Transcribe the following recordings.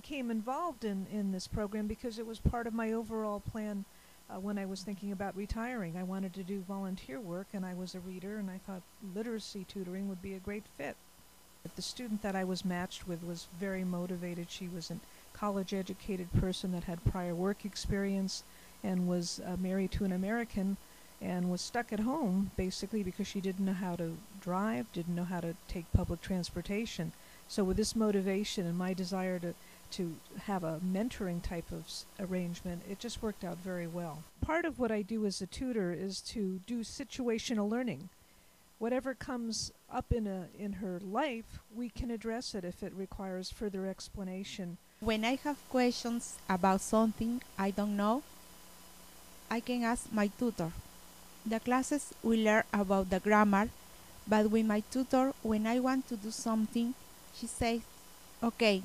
became involved in this program because it was part of my overall plan when I was thinking about retiring. I wanted to do volunteer work, and I was a reader, and I thought literacy tutoring would be a great fit. But the student that I was matched with was very motivated. She was a college-educated person that had prior work experience and was married to an American and was stuck at home basically because she didn't know how to drive, didn't know how to take public transportation. So with this motivation and my desire to have a mentoring type of arrangement, it just worked out very well. Part of what I do as a tutor is to do situational learning. Whatever comes up in her life, we can address it if it requires further explanation. When I have questions about something I don't know, I can ask my tutor. The classes we learn about the grammar, but with my tutor, when I want to do something, she says, okay,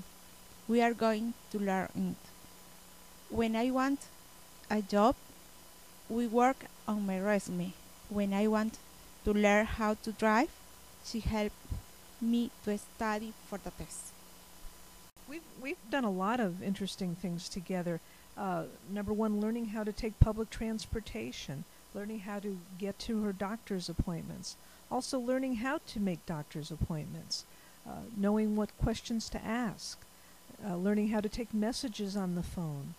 we are going to learn it. When I want a job, we work on my resume. When I want to learn how to drive, she helped me to study for the test. We've done a lot of interesting things together. Number one, learning how to take public transportation, learning how to get to her doctor's appointments, also learning how to make doctor's appointments, knowing what questions to ask, learning how to take messages on the phone,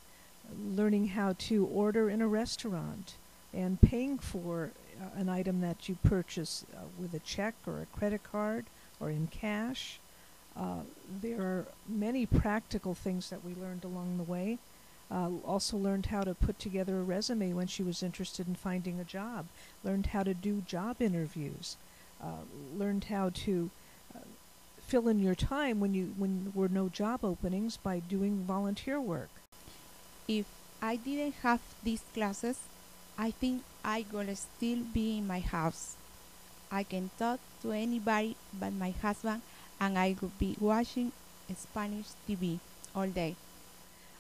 learning how to order in a restaurant, and paying for an item that you purchase with a check or a credit card or in cash. There are many practical things that we learned along the way. Also learned how to put together a resume when she was interested in finding a job, learned how to do job interviews, learned how to fill in your time when there were no job openings by doing volunteer work. If I didn't have these classes, I think I would still be in my house. I can talk to anybody but my husband, and I would be watching Spanish TV all day.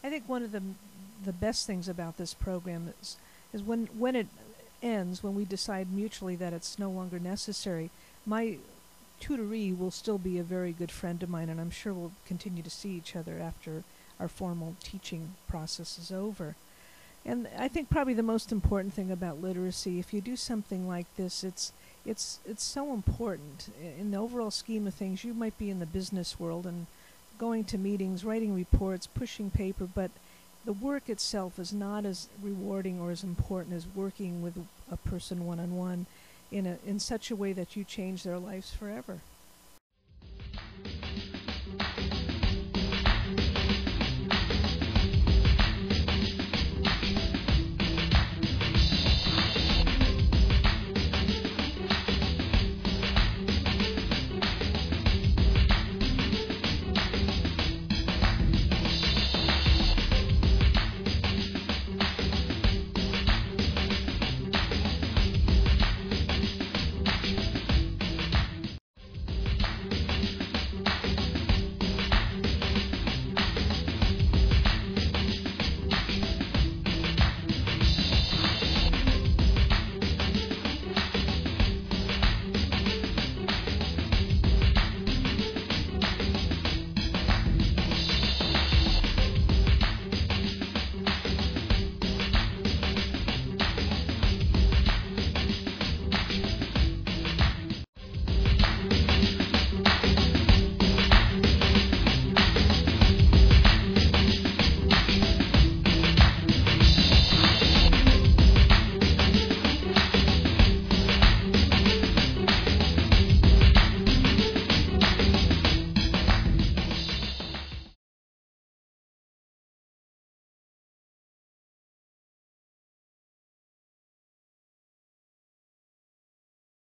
I think one of the best things about this program is when it ends, when we decide mutually that it's no longer necessary, my tutoree will still be a very good friend of mine, and I'm sure we'll continue to see each other after our formal teaching process is over. And I think probably the most important thing about literacy, if you do something like this, it's so important. In the overall scheme of things, you might be in the business world and going to meetings, writing reports, pushing paper, but the work itself is not as rewarding or as important as working with a person one-on-one in such a way that you change their lives forever.